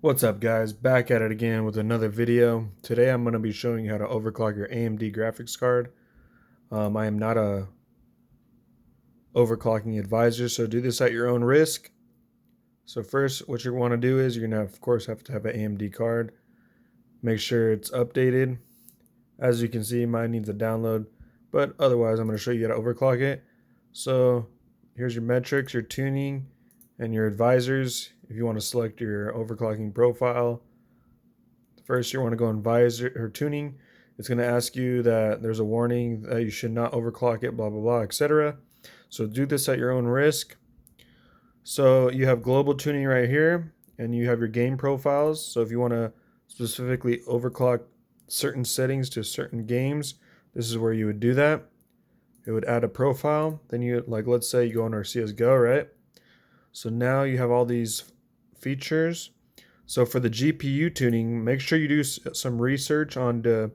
What's up guys, back at it again with another video. Today I'm going to be showing you how to overclock your AMD graphics card. I am not a overclocking advisor, so do this at your own risk. So first what you want to do is you're going to of course have to have an AMD card. Make sure it's updated. As you can see, mine needs a download, but otherwise I'm going to show you how to overclock it. So here's your metrics, your tuning, and your advisors. If you want to select your overclocking profile, first, you want to go in visor or tuning. It's going to ask you that there's a warning that you should not overclock it, blah, blah, blah, etc. So do this at your own risk. So you have global tuning right here, and you have your game profiles. So if you want to specifically overclock certain settings to certain games, this is where you would do that. It would add a profile. Then you, like, let's say you go on our CSGO, right? So now you have all these features. So for the GPU tuning, make sure you do some research on to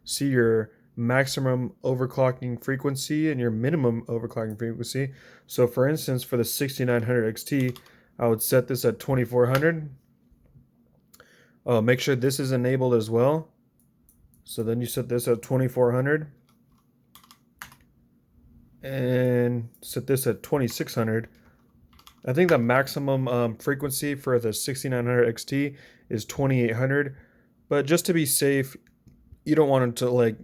see your maximum overclocking frequency and your minimum overclocking frequency. So for instance, for the 6900 XT, I would set this at 2400. Make sure this is enabled as well. So then you set this at 2400 and set this at 2600. I think the maximum frequency for the 6900 XT is 2800, but just to be safe, you don't want it to like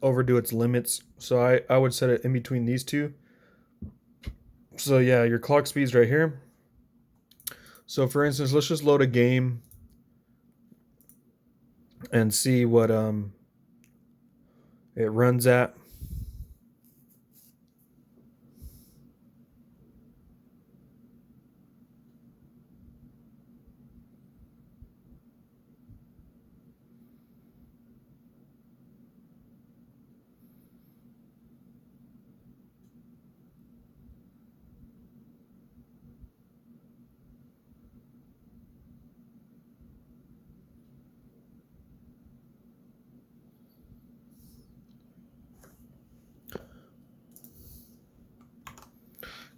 overdo its limits. So I would set it in between these two. So yeah, your clock speed's right here. So for instance, let's just load a game and see what it runs at.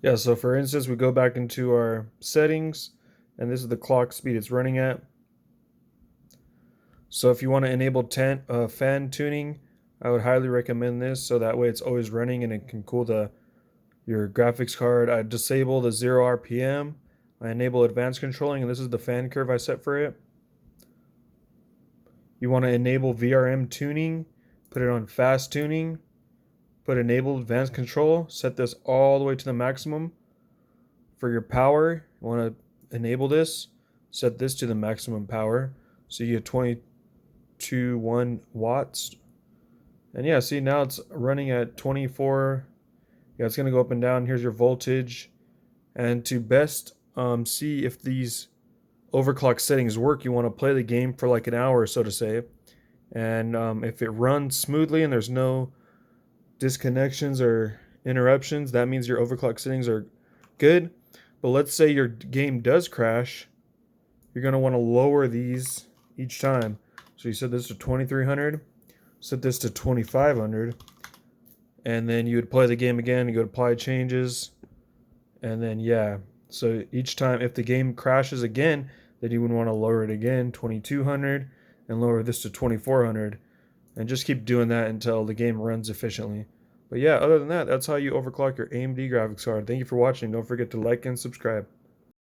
Yeah, so for instance, we go back into our settings, and this is the clock speed it's running at. So if you want to enable fan tuning, I would highly recommend this, so that way it's always running and it can cool your graphics card. I disable the 0 RPM. I enable advanced controlling, and this is the fan curve I set for it. You want to enable VRM tuning, put it on fast tuning, put enable advanced control, set this all the way to the maximum. For your power, you want to enable this, set this to the maximum power, so you get 22.1 watts. And yeah, see, now it's running at 24. Yeah, it's going to go up and down. Here's your voltage. And to best see if these overclock settings work, you want to play the game for like an hour or so to say. And if it runs smoothly and there's no disconnections or interruptions, that means your overclock settings are good. But let's say your game does crash, you're going to want to lower these each time. So you set this to 2300, set this to 2500, and then you would play the game again. You go to apply changes, and then yeah. So each time, if the game crashes again, then you would want to lower it again, 2200, and lower this to 2400, and just keep doing that until the game runs efficiently. But yeah, other than that, that's how you overclock your AMD graphics card. Thank you for watching. Don't forget to like and subscribe.